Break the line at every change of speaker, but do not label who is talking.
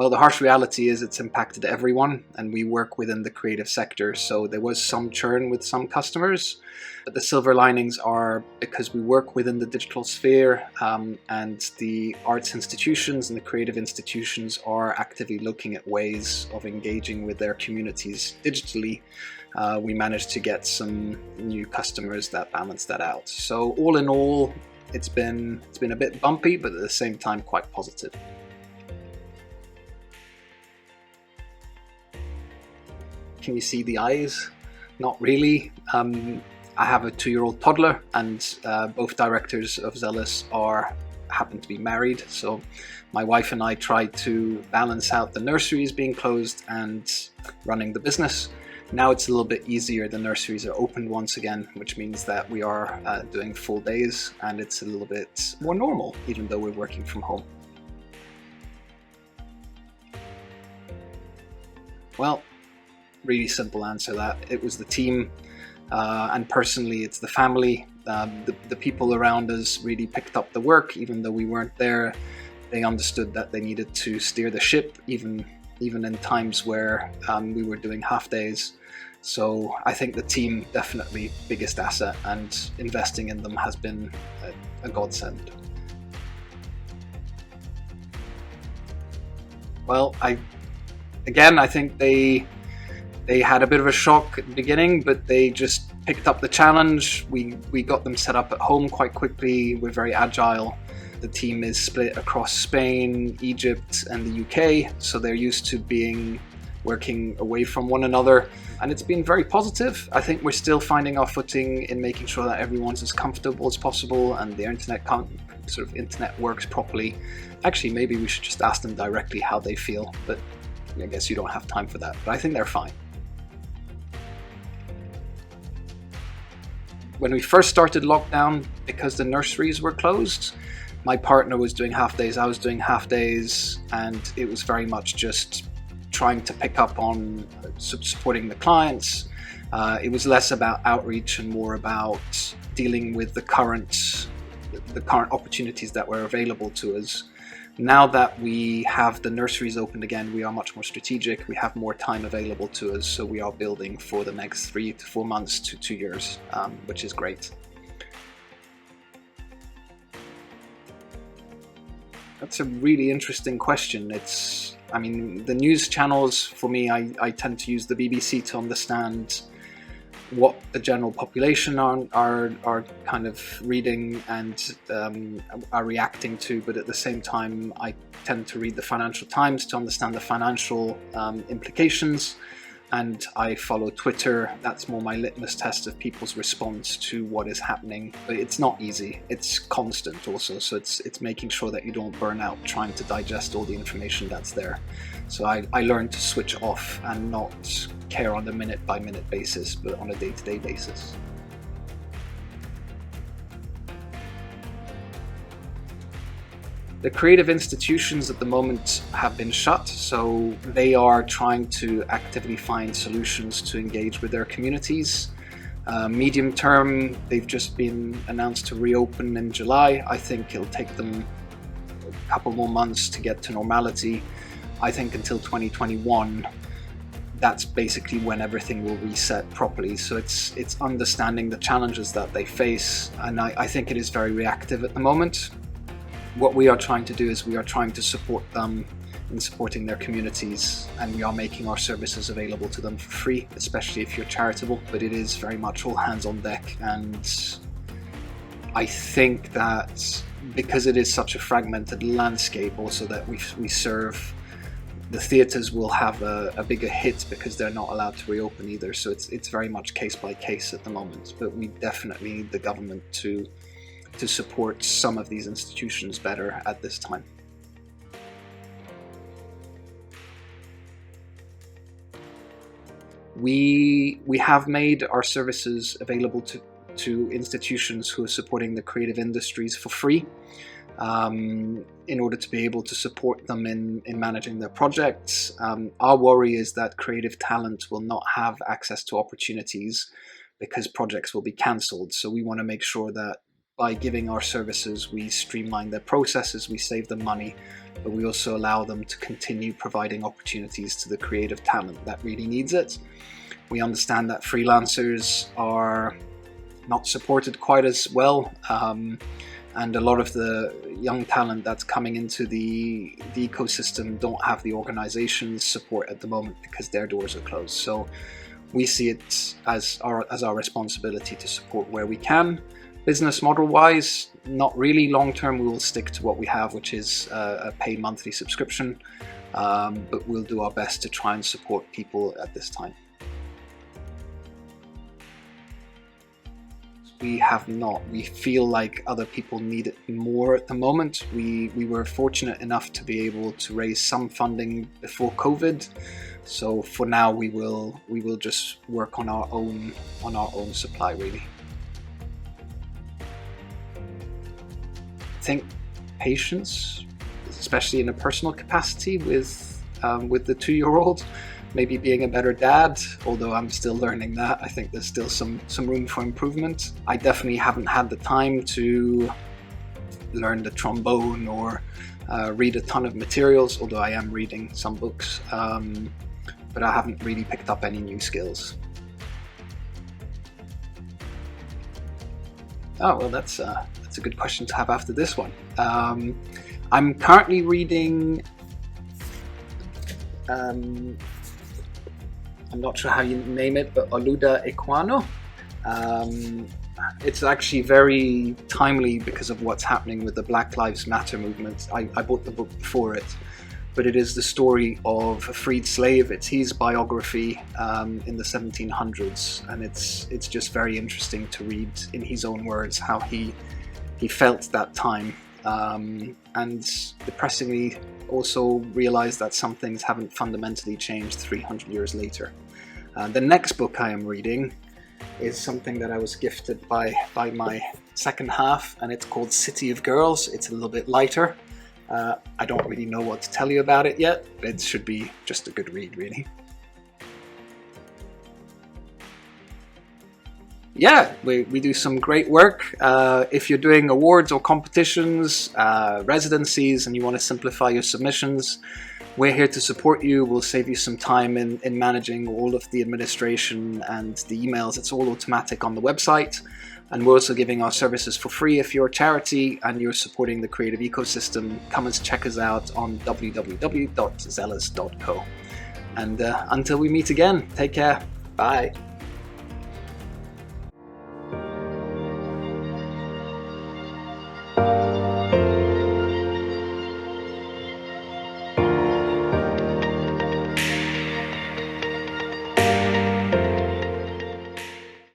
Well, the harsh reality is it's impacted everyone, and we work within the creative sector, so there was some churn with some customers. But the silver linings are because we work within the digital sphere, and the arts institutions and the creative institutions are actively looking at ways of engaging with their communities digitally. We managed to get some new customers that balance that out. So all in all, it's been a bit bumpy, but at the same time quite positive. Can you see the eyes? Not really. I have a 2-year-old toddler, and both directors of Zealous happen to be married. So my wife and I tried to balance out the nurseries being closed and running the business. Now it's a little bit easier. The nurseries are opened once again, which means that we are doing full days, and it's a little bit more normal, even though we're working from home. Well, really simple answer that it was the team, and personally it's the family. The people around us really picked up the work, even though we weren't there. They understood that they needed to steer the ship, even in times where we were doing half days. So I think the team definitely biggest asset, and investing in them has been a godsend. Well, I think they had a bit of a shock at the beginning, but they just picked up the challenge. We got them set up at home quite quickly. We're very agile. The team is split across Spain, Egypt, and the UK, so they're used to working away from one another, and it's been very positive. I think we're still finding our footing in making sure that everyone's as comfortable as possible and the internet works properly. Actually, maybe we should just ask them directly how they feel, but I guess you don't have time for that. But I think they're fine. When we first started lockdown, because the nurseries were closed, my partner was doing half days, I was doing half days, and it was very much just trying to pick up on supporting the clients. It was less about outreach and more about dealing with the current opportunities that were available to us. Now that we have the nurseries opened again, we are much more strategic. We have more time available to us, so we are building for the next 3 to 4 months to 2 years, which is great. That's a really interesting question. The news channels, for me, I tend to use the BBC to understand what the general population are kind of reading and are reacting to, but at the same time I tend to read the Financial Times to understand the financial implications, and I follow Twitter. That's more my litmus test of people's response to what is happening. But it's not easy, it's constant also, so it's making sure that you don't burn out trying to digest all the information that's there. So I learned to switch off and not care on a minute-by-minute basis, but on a day-to-day basis. The creative institutions at the moment have been shut, so they are trying to actively find solutions to engage with their communities. Medium term, they've just been announced to reopen in July. I think it'll take them a couple more months to get to normality. I think until 2021, that's basically when everything will reset properly. So it's understanding the challenges that they face, and I think it is very reactive at the moment. What we are trying to do is we are trying to support them in supporting their communities, and we are making our services available to them for free, especially if you're charitable, but it is very much all hands on deck. And I think that because it is such a fragmented landscape also that we serve, the theatres will have a bigger hit because they're not allowed to reopen either. So it's very much case by case at the moment, but we definitely need the government to support some of these institutions better at this time. We have made our services available to institutions who are supporting the creative industries for free, in order to be able to support them in managing their projects. Our worry is that creative talent will not have access to opportunities because projects will be cancelled. So we want to make sure that by giving our services, we streamline their processes, we save them money, but we also allow them to continue providing opportunities to the creative talent that really needs it. We understand that freelancers are not supported quite as well, and a lot of the young talent that's coming into the ecosystem don't have the organization's support at the moment because their doors are closed. So we see it as our responsibility to support where we can. Business model wise, not really. Long term, we will stick to what we have, which is a paid monthly subscription, but we'll do our best to try and support people at this time. We have not. We feel like other people need it more at the moment. We were fortunate enough to be able to raise some funding before COVID, so for now we will just work on our own supply, really. I think patience, especially in a personal capacity with the 2-year-old. Maybe being a better dad, although I'm still learning that. I think there's still some room for improvement. I definitely haven't had the time to learn the trombone or read a ton of materials, although I am reading some books, but I haven't really picked up any new skills. Oh, well, that's a good question to have after this one. I'm currently reading I'm not sure how you name it, but Oluda Ekwano. It's actually very timely because of what's happening with the Black Lives Matter movement. I bought the book before it, but it is the story of a freed slave. It's his biography in the 1700s, and it's just very interesting to read in his own words how he felt that time, and depressingly also realize that some things haven't fundamentally changed 300 years later. The next book I am reading is something that I was gifted by my second half, and it's called City of Girls. It's a little bit lighter. I don't really know what to tell you about it yet, but it should be just a good read, really. Yeah, we do some great work. If you're doing awards or competitions, residencies, and you want to simplify your submissions, we're here to support you. We'll save you some time in managing all of the administration and the emails. It's all automatic on the website. And we're also giving our services for free. If you're a charity and you're supporting the creative ecosystem, come and check us out on www.zealous.co. And until we meet again, take care. Bye.